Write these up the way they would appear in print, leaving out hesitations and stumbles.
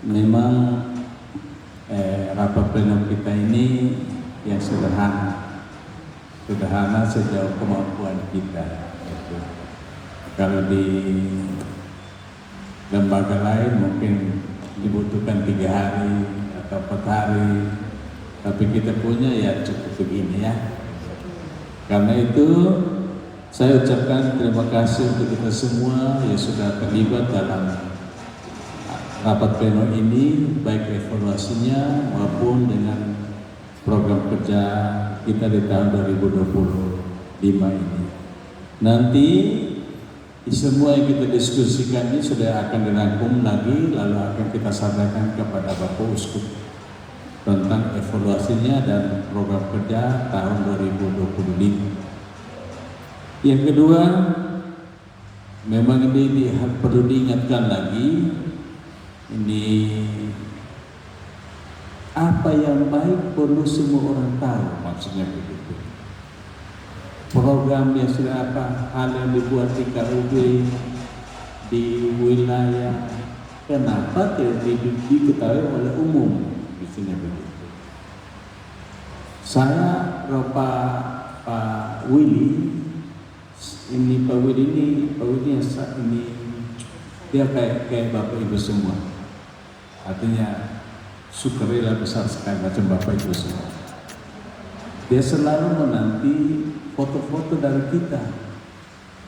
Memang rapat pleno kita ini yang sederhana sejauh kemampuan kita. Kalau di lembaga lain mungkin dibutuhkan 3 hari atau 4 hari, tapi kita punya ya cukup begini ya. Karena itu saya ucapkan terima kasih untuk kita semua yang sudah terlibat dalam rapat pleno ini, baik evaluasinya maupun dengan program kerja kita di tahun 2025 ini. Nanti semua yang kita diskusikan ini sudah akan dirangkum lagi, lalu akan kita sampaikan kepada Bapak Uskup tentang evaluasinya dan program kerja tahun 2025. Yang kedua, memang ini perlu diingatkan lagi, ini apa yang baik perlu semua orang tahu, maksudnya begitu. Program yang sudah apa, hal yang dibuat di KUB di wilayah, kenapa tidak diketahui oleh umum, maksudnya begitu. Saya Pak Willy ini dia kayak Bapak Ibu semua. Artinya sukarela besar sekali macam Bapak Ibu semua. Dia selalu menanti foto-foto dari kita,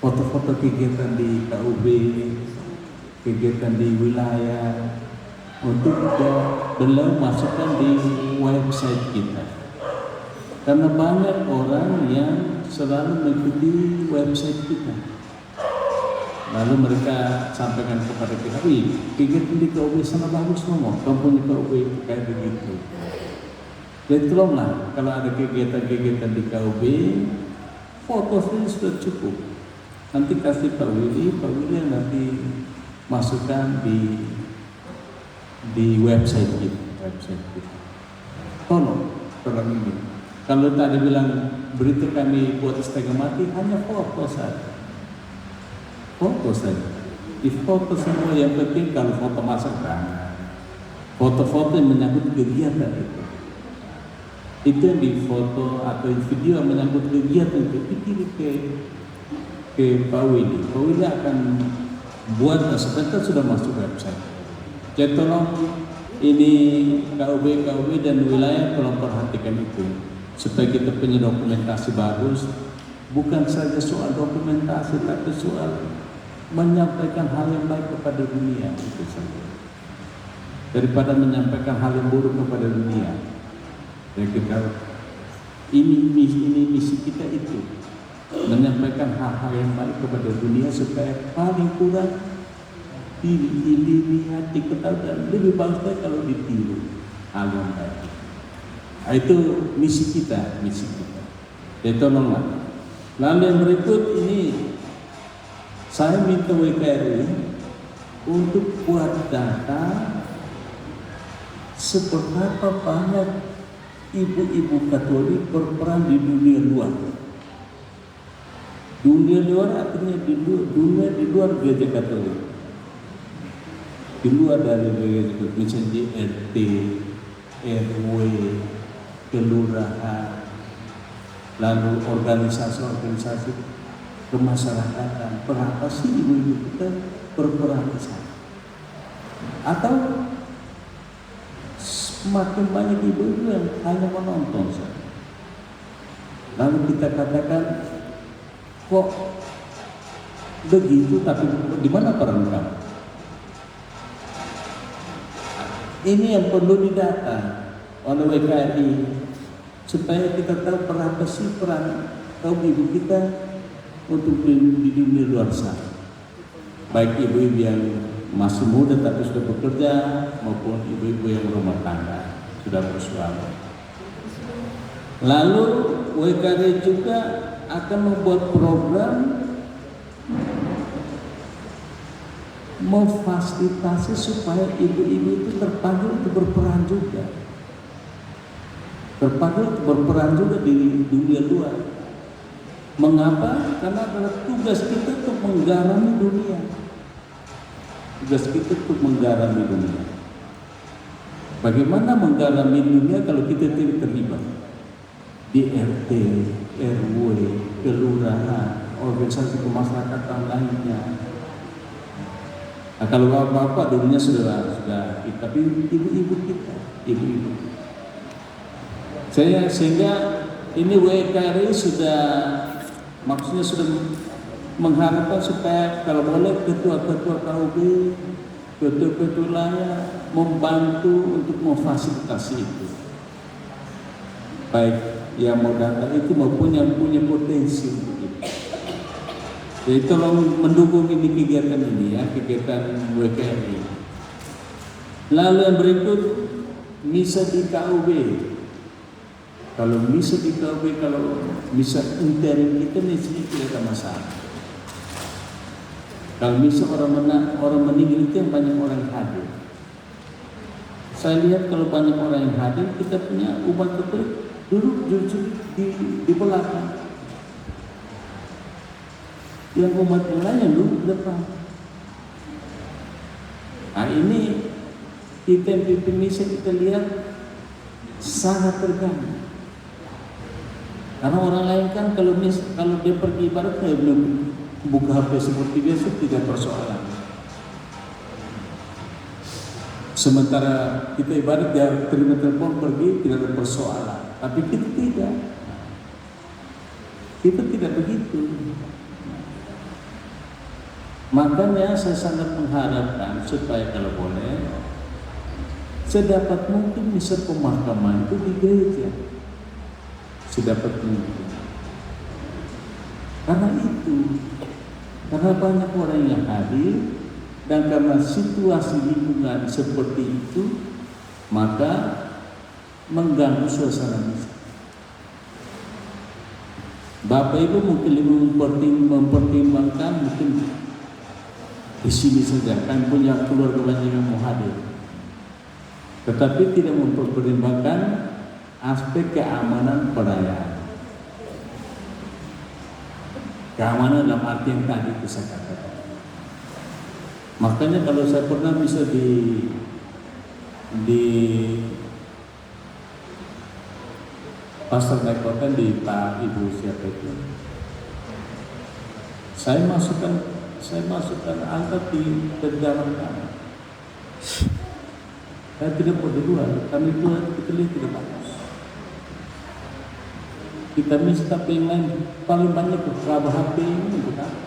foto-foto kegiatan di KUB, kegiatan di wilayah, untuk beliau masukkan di website kita. Karena banyak orang yang selalu mengikuti website kita, lalu mereka sampaikan kepada kita, kegiatan di KUB sana bagus ngomong, kampung di KUB kayak begitu. Jadi tolonglah kalau ada kegiatan-kegiatan di KUB, fotonya sudah cukup. Nanti kasih Pak Willy yang nanti masukkan di website kita. Tolong ini. Kalau tadi bilang berita kami buat setengah mati, hanya foto saja. Di foto semua, yang penting kalau foto masak foto-foto yang menyangkut kegiatan itu yang di foto atau video yang menyangkut kegiatan itu dikirim ke Pak Willy. Pak Willy akan buat, sebentar sudah masuk website. Jadi tolong ini KUB dan wilayah tolong perhatikan itu, supaya kita punya dokumentasi bagus, bukan saja soal dokumentasi, tapi soal menyampaikan hal yang baik kepada dunia, itu saja. Daripada menyampaikan hal yang buruk kepada dunia. Dan kita ini misi kita itu, menyampaikan hal-hal yang baik kepada dunia supaya paling kurang dilihat, diketahui, dan lebih bagus kalau ditiru hal yang baik. Itu misi kita. Jadi tolonglah. Lalu yang berikut ini, saya minta WKRI untuk buat data seberapa banyak ibu-ibu Katolik berperan di dunia luar. Dunia luar artinya dunia di luar gereja Katolik, di luar dari gereja Katolik, misalnya di RT, RW, kelurahan, lalu organisasi kemasyarakatan. Berapa sih ibu-ibu kita berperan di sana? Atau semakin banyak ibu-ibu yang hanya menonton saja. Lalu kita katakan, kok begitu, tapi di mana peran kamu? Ini yang perlu didata oleh WKRI, supaya kita tahu berapa sih peran kaum ibu kita untuk di dunia luar sana. Baik ibu-ibu yang masih muda tapi sudah bekerja, maupun ibu-ibu yang berumah tangga, sudah bersuami. Lalu WKRI juga akan membuat program memfasilitasi supaya ibu-ibu itu terpanggil untuk berperan juga. Berperan juga di dunia luar. Mengapa? Karena adalah tugas kita untuk menggarami dunia. Tugas kita untuk menggarami dunia. Bagaimana menggarami dunia kalau kita tidak terlibat di RT, RW, kelurahan, organisasi kemasyarakatan lainnya? Nah, kalau bapak-bapak dulunya sudah tapi ibu-ibu kita, ibu-ibu. Sehingga ini WKRI sudah maksudnya sudah mengharapkan supaya kalau boleh ketua-ketua KUB, ketua-ketua lainnya membantu untuk memfasilitasi itu. Baik yang mau datang itu maupun yang punya potensi untuk itu. Jadi tolong mendukung ini kegiatan ini ya, kegiatan WKRI. Lalu yang berikut, misa di KUB. Kalau misa di KUB, kalau misa interim kita di sini tidak ada masalah. Kalau misa orang meninggal itu yang banyak orang hadir. Saya lihat kalau banyak orang yang hadir, kita punya umat Katolik duduk di belakang. Yang umat yang lain yang duduk di depan. Nah ini kita di misa kita lihat sangat terganggu. Karena orang lain kan kalau dia pergi ibarat kayak buka HP seperti biasa tidak persoalan. Sementara kita ibarat dia terima telepon pergi tidak ada persoalan. Tapi kita tidak. Kita tidak begitu. Makanya saya sangat mengharapkan supaya kalau boleh sedapat mungkin misa pemakaman itu di gereja. Sedapat mungkin. Karena banyak orang yang hadir dan karena situasi lingkungan seperti itu, maka mengganggu suasana misa. Bapak Ibu mungkin mempertimbangkan mungkin di sini saja kan punya keluarga banyak yang mau hadir, tetapi tidak mempertimbangkan aspek keamanan perayaan. Keamanan dalam arti yang tadi saya katakan. Makanya kalau saya pernah bisa di pasar Nekotan di Pak Ibu siapa itu, saya masukkan angkat di dalam kamar. Saya tidak mau di luar, kami keluar kita lihat tidak bagus. Kita minta yang lain paling banyak berapa HP ini untuk apa?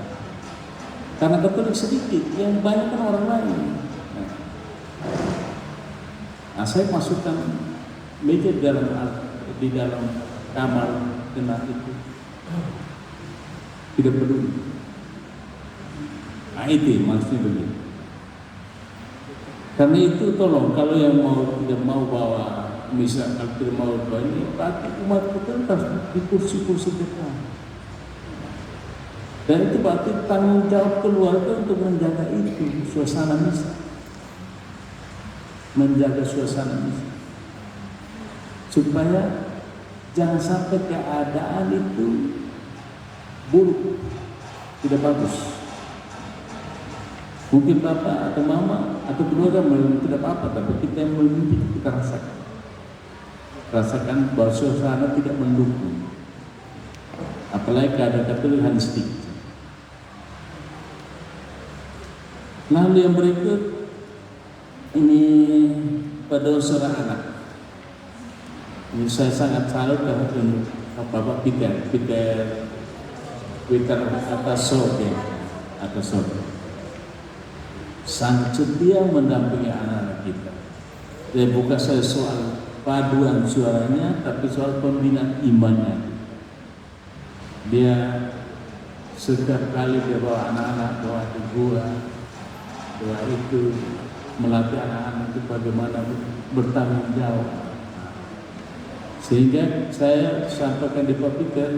Karena Katolik sedikit, yang banyak kan orang lain. Nah, saya masukkan meja di dalam kamar kena itu, tidak peduli. Nah, itu maksudnya begitu. Karena itu tolong kalau yang tidak mau bawa misal kalau tidak mau bawa ini, berarti umat kita harus di kursi-kursi depan. Dan itu berarti tanggung jawab keluarga untuk menjaga itu suasana misa, menjaga suasana misa, supaya jangan sampai keadaan itu buruk, tidak bagus. Mungkin bapak atau mama atau keluarga tidak apa-apa, tapi kita yang memimpin kita rasakan bahwa suasana tidak mendukung. Apalagi keadaan Katolik hanya sedikit. Lalu yang berikut ini pada seorang anak. Ini saya sangat salut karena Bapak Peter atas soge. Sangat setia mendampingi anak-anak kita. Jadi bukan saya soal paduan suaranya, tapi soal pembinaan imannya. Dia setiap kali dia bawa anak-anak doa itu melatih anak-anak itu bagaimana bertanggung jawab. Sehingga saya sampaikan di Pak Peter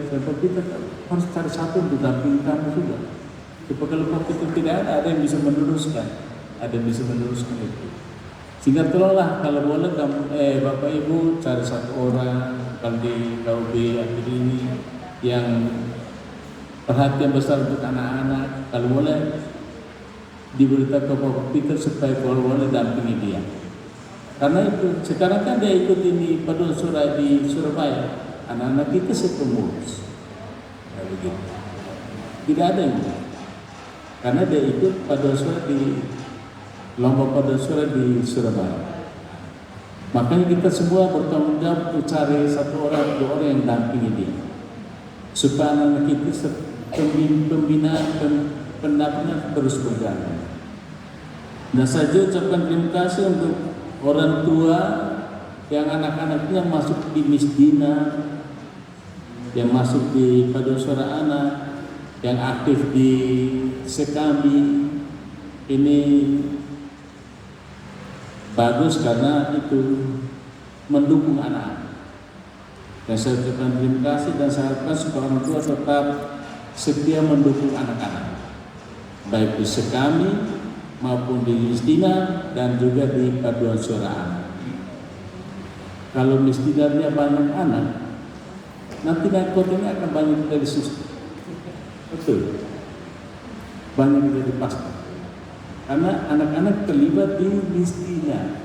harus cari satu untuk dampingi kamu juga. Supaya kalau Pak Peter tidak ada yang bisa meneruskan, itu. Sehingga tolonglah kalau boleh kamu, Bapak Ibu cari satu orang kalau di KUB akhir ini yang perhatian besar untuk anak-anak. Kalau boleh diberitahu ke Bapak Peter supaya boleh dampingi dia. Karena itu sekarang kan dia ikut ini paduan suara di Surabaya, anak-anak kita sepengurus, begitu. Tidak ada yang karena dia ikut paduan suara di lomba paduan suara di Surabaya. Makanya kita semua bertanggung jawab untuk cari satu orang, dua orang yang dampingi dia, supaya anak kita pembinaan pendapatnya terus berjalan. Nah, saya ucapkan terima kasih untuk orang tua yang anak-anaknya masuk di Misdina, yang masuk di paduan suara anak, yang aktif di Sekami. Ini bagus karena itu mendukung anak. Dan saya ucapkan terima kasih dan saya harapkan supaya orang tua tetap setia mendukung anak-anak, baik di Sekami maupun di Misdina dan juga di paduan suara anak. Kalau Misdinanya banyak anak, nanti kotanya akan banyak dari suster. Betul, banyak dari pastor. Karena anak-anak terlibat di Misdina,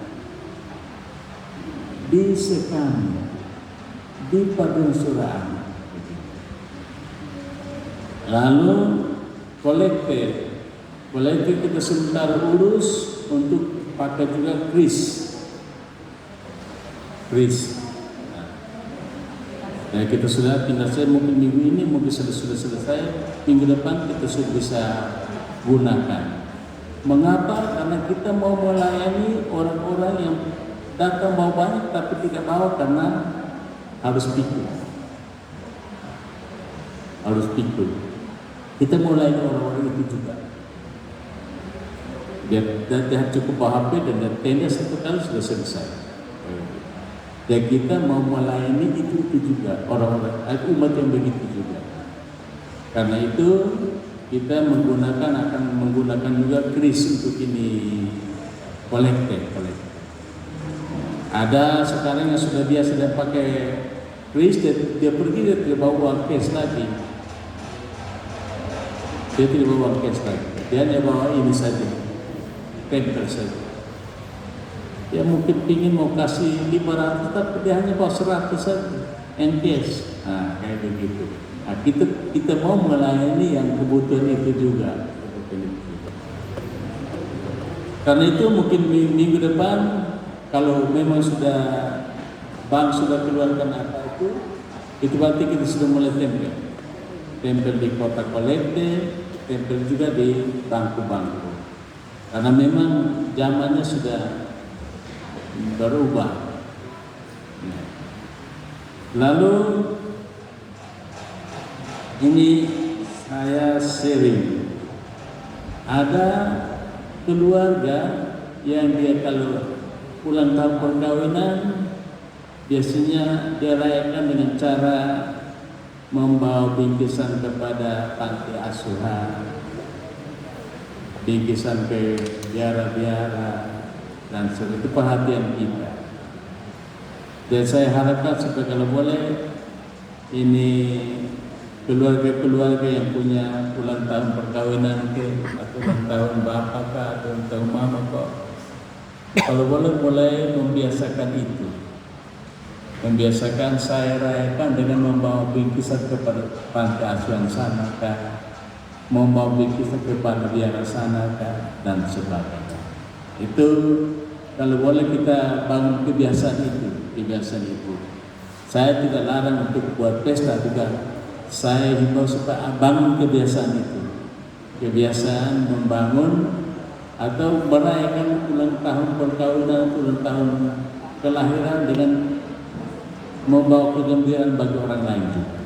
di Sekami, di paduan suara anak. Lalu kolektif kita sementara urus untuk pakai juga kris. Nah, kita sudah tinggal saya mungkin minggu ini mungkin sudah selesai, minggu depan kita sudah bisa gunakan. Mengapa? Karena kita mau melayani orang-orang yang datang bawa banyak tapi tidak bawa karena harus pikir. Kita mau melayani orang-orang itu juga. Dia cukup bawa HP dan tenda satu kali sudah selesai. Dan kita mau melayani itu juga orang-orang umat yang begitu juga. Karena itu kita akan menggunakan juga kris untuk ini kolektif. Ada sekarang yang sudah biasa pakai kris, dia pergi dia tidak bawa uang cash lagi. Dia hanya bawa ini saja, tempel saja. Dia mungkin ingin mau kasih 500 tapi dia hanya bawa 100 saja, cash. Nah, kayak begitu. Nah, kita mau melayani yang kebutuhan itu juga. Karena itu mungkin minggu depan kalau memang bank sudah keluarkan apa itu berarti kita sudah mulai tempel di kota kolektif, tempel juga di bangku-bangku. Karena memang zamannya sudah berubah. Lalu ini saya sharing, ada keluarga yang dia kalau ulang tahun perkawinan biasanya dia rayakan dengan cara membawa bingkisan kepada panti asuhan, bingkisan ke biara-biara, dan itu perhatian kita. Dan saya harapkan supaya kalau boleh ini keluarga-keluarga yang punya ulang tahun perkawinan atau ulang tahun bapak atau ulang tahun mama kalau boleh mulai membiasakan itu. Membiasakan saya rayakan dengan membawa bingkisan kepada panti asuhan sana membawa bingkisan kepada biara sana dan sebagainya. Itu kalau boleh kita bangun kebiasaan itu. Saya tidak larang untuk buat pesta juga. Saya himbau supaya bangun kebiasaan itu. Kebiasaan membangun atau merayakan ulang tahun perkawinan, ulang tahun kelahiran dengan membawa kegembiraan bagi orang lain juga.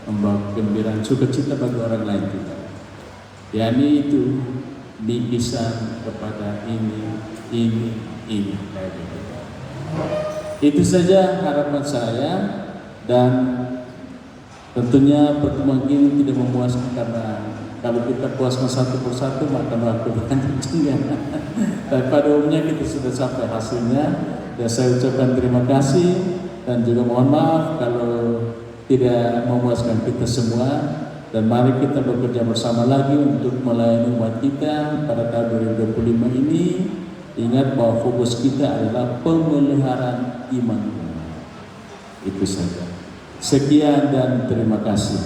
Membawa kegembiraan, sukacita bagi orang lain juga. Yani itu bingkisan kepada ini kayak begitu. Itu saja harapan saya, dan tentunya pertemuan ini tidak memuaskan karena kalau kita puaskan satu persatu maka waktu banyak juga. Tapi pada umumnya kita sudah sampai hasilnya, dan saya ucapkan terima kasih dan juga mohon maaf kalau tidak memuaskan kita semua. Dan mari kita bekerja bersama lagi untuk melayani umat kita pada tahun 2025 ini. Ingat bahwa fokus kita adalah pemeliharaan iman. Itu saja. Sekian dan terima kasih.